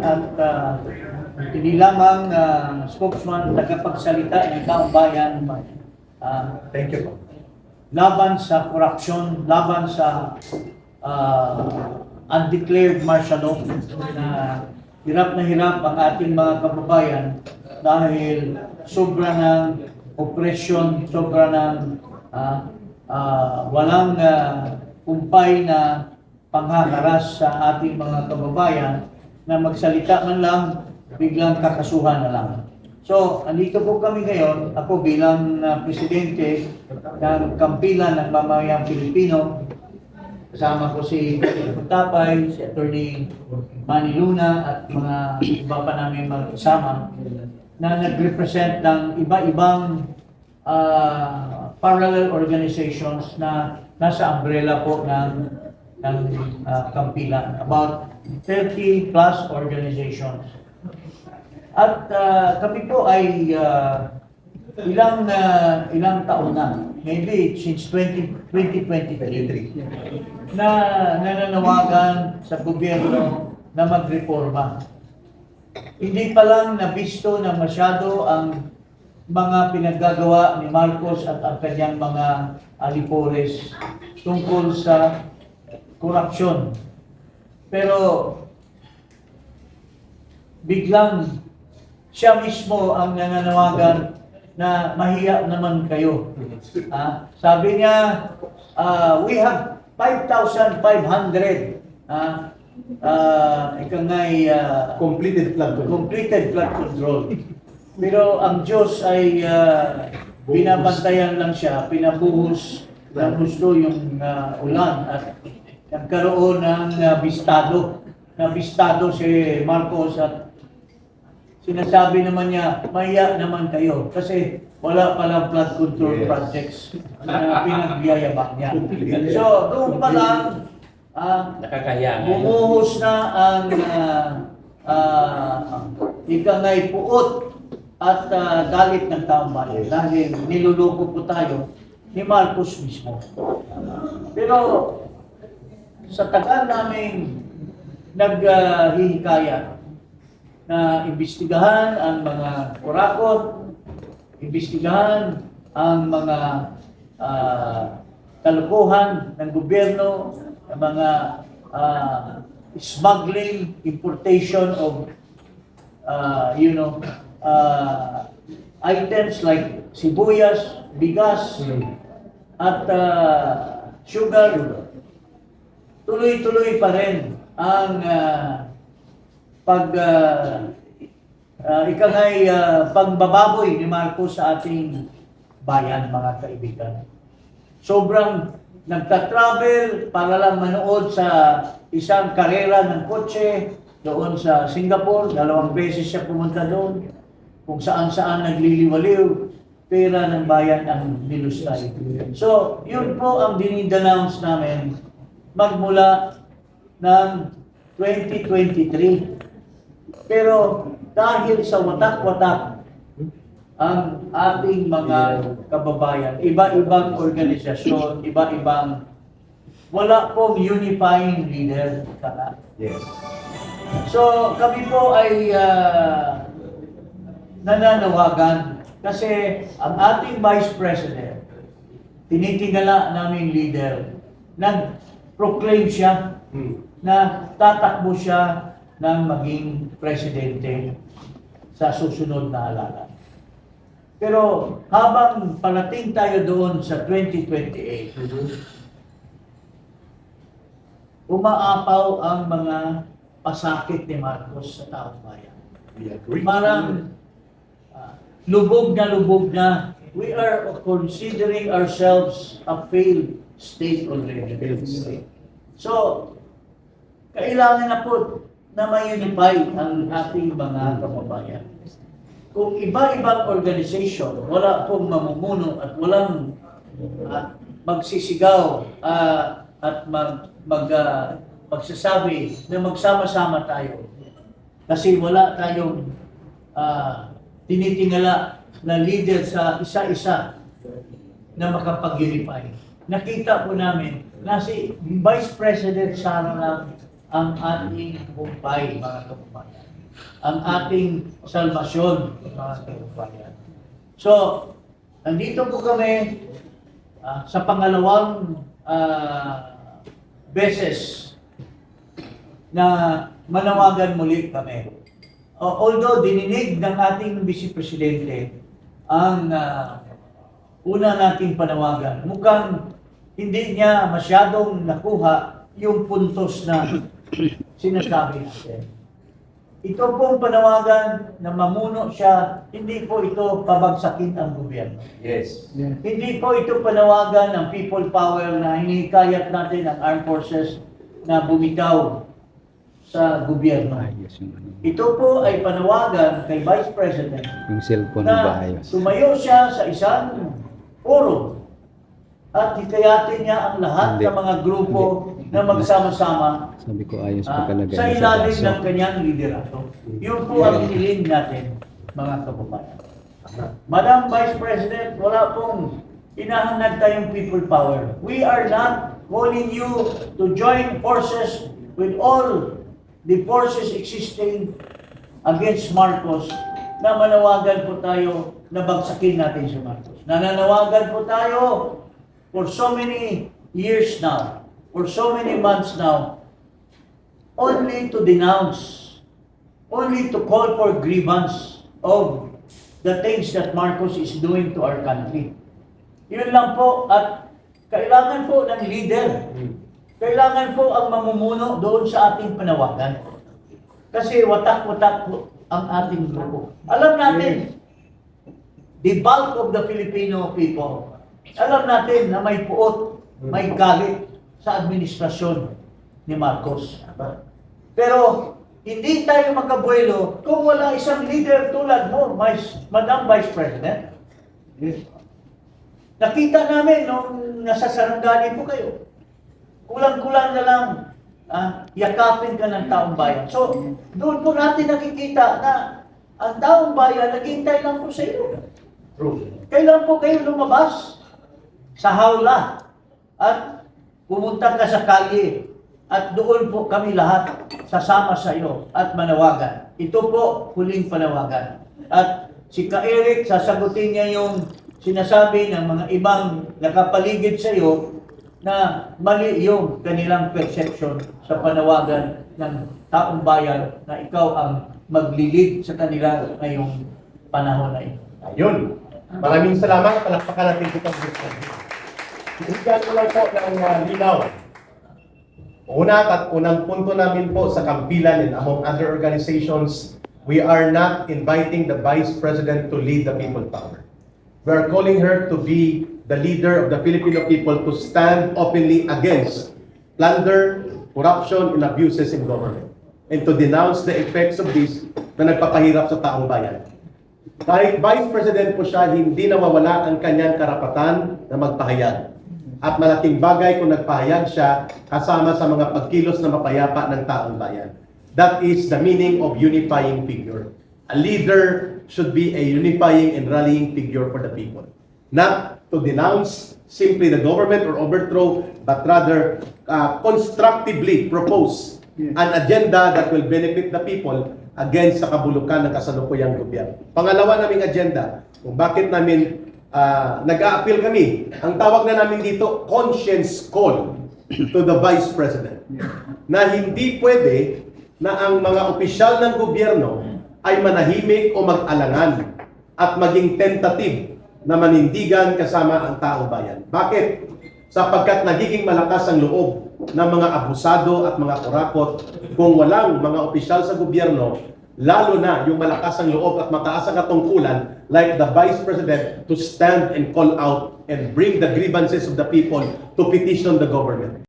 at hindi lamang spokesman, tagapagsalita ng taong bayan. Thank you po. Laban sa korupsyon, laban sa undeclared martial law na hirap na hirap ang ating mga kababayan dahil sobra ng opresyon, sobra ng walang kumpay na panghaharas sa ating mga kababayan na magsalita man lang, biglang kakasuhan na lang. So, andito po kami ngayon, ako bilang presidente ng Kampilan ng Mamamayang Pilipino. Kasama ko si Tapay, si Atty. Manny Luna at mga iba pa namin magkasama na nag-represent ng iba-ibang parallel organizations na nasa umbrella po ng Kampilan. About 30 plus organizations. At kami po ay ilang taon na, maybe since 2023, na nananawagan sa gobyerno na magreforma. Hindi pa lang nabisto na masyado ang mga pinaggagawa ni Marcos at ang kanyang mga alipores tungkol sa korupsyon. Pero biglang siya mismo ang nananawagan na mahiya naman kayo. Sabi niya, we have 5,500 Completed flood control. Pero ang Diyos ay binabantayan lang siya, pinabuhos ng gusto yung ulan at nagkaroon ng bistado. Nabistado si Marcos at sinasabi naman niya, mahiya naman kayo kasi wala palang flood control projects na pinagyayabang niya. So, doon pa lang, bumuhos na ang ikangay puot at galit ng taong bayan dahil niluloko po tayo ni Marcos mismo. Pero sa tagal naming naghihikayat na imbestigahan ang mga kurakot, imbestigahan ang mga kalokohan ng gobyerno, ang mga smuggling, importation of items like sibuyas, bigas, at sugar. Tuloy-tuloy pa rin ang pagbababoy ni Marcos sa ating bayan, mga kaibigan. Sobrang nagta-travel para lang manood sa isang karera ng kotse doon sa Singapore. 2 beses siya pumunta doon. Kung saan-saan nagliliwaliw, pera ng bayan ang nilustay. So, yun po ang dinidenounce namin magmula ng 2023. Pero dahil sa watak-watak ang ating mga kababayan, iba-ibang organisasyon, iba-ibang, wala pong unifying leader. Yes. So kami po ay nananawagan kasi ang ating Vice President, tinitingala namin leader, nag-proclaim siya na tatakbo siya ng maging presidente sa susunod na halalan. Pero habang parating tayo doon sa 2028, umaapaw ang mga pasakit ni Marcos sa taong bayan. Parang lubog na. We are considering ourselves a failed state already. So, kailangan na po na ma-unify ang ating mga kababayan. Kung iba-ibang organization, wala pong mamumuno at walang magsisigaw at magsasabi na magsama-sama tayo. Kasi wala tayong tinitingala na leader sa isa-isa na makapag-unify. Nakita po namin na si Vice President Sara lang ang ating tagumpay, mga kababayan. Ang ating salvasyon, mga kababayan. So, nandito po kami sa pangalawang beses na manawagan muli kami. Although dininig ng ating Vice Presidente ang una nating panawagan, mukhang hindi niya masyadong nakuha yung puntos na sinasabi natin. Ito pong panawagan na mamuno siya, hindi po ito pabagsakin ang gobyerno. Yes. Hindi po ito panawagan ng people power na hinihikayat natin ang armed forces na bumitaw sa gobyerno. Ayos yung ano. Ito po ay panawagan kay Vice President Yung cellphone na ba na ayos? tumayo siya sa isang forum at hikayatin niya ang lahat Hindi. ng mga grupo na magsama-sama Sabi ko ayos pagkalagay sa sa ilalim baso. ng kanyang liderato. Yun po ang hiniling natin, mga kababayan. Madam Vice President, wala pong hinahangad tayong people power. We are not calling you to join forces with all the forces existing against Marcos na manawagan po tayo na bagsakin natin si Marcos. Nananawagan po tayo for so many years now, for so many months now, only to denounce, only to call for grievance of the things that Marcos is doing to our country. Yun lang po, at kailangan po ng leader. Kailangan po ang mamumuno doon sa ating panawagan. Kasi watak-watak po ang ating grupo. Alam natin, the bulk of the Filipino people, alam natin na may puot, may galit sa administrasyon ni Marcos. Pero hindi tayo makabuelo kung wala isang leader tulad mo, Madam Vice President. Nakita namin nung nasa Sarangani po kayo. Kulang-kulang na lang yakapin ka ng taong bayan. So, doon po natin nakikita na ang taong bayan naghihintay lang po sa iyo. True. Kailan po kayo lumabas sa hawla at pumunta ka sa kalye at doon po kami lahat sasama sa iyo at manawagan. Ito po huling panawagan. At si Ka Eric, sasagutin niya yung sinasabi ng mga ibang nakapaligid sa iyo na mali yung kanilang perception sa panawagan ng taong bayan na ikaw ang maglilid sa kanila ngayong panahon na ito. Ayun. Maraming salamat. Palakpakan natin ito. Bigyan ko lang po ng linaw. Una at unang punto namin po sa Kampilan and among other organizations, we are not inviting the Vice President to lead the people power. We are calling her to be the leader of the Filipino people to stand openly against plunder, corruption, and abuses in government, and to denounce the effects of this na nagpapahirap sa taong bayan. Kahit Vice President po siya, hindi nawawala ang kanyang karapatan na magpahayag. At malaking bagay kung nagpahayag siya kasama sa mga pagkilos na mapayapa ng taong bayan. That is the meaning of unifying figure. A leader should be a unifying and rallying figure for the people. Not to denounce simply the government or overthrow, but rather constructively propose an agenda that will benefit the people against sa kabulukan ng kasalukuyang gobyerno. Pangalawa naming agenda, kung bakit namin nag-a-appeal kami, ang tawag na namin dito, conscience call to the Vice President. Na hindi pwede na ang mga opisyal ng gobyerno ay manahimik o mag-alangan at maging tentative na manindigan kasama ang taong bayan. Bakit? Sapagkat nagiging malakas ang loob ng mga abusado at mga kurakot kung walang mga opisyal sa gobyerno, lalo na yung malakas ang loob at mataas ang katungkulan like the Vice President to stand and call out and bring the grievances of the people to petition the government.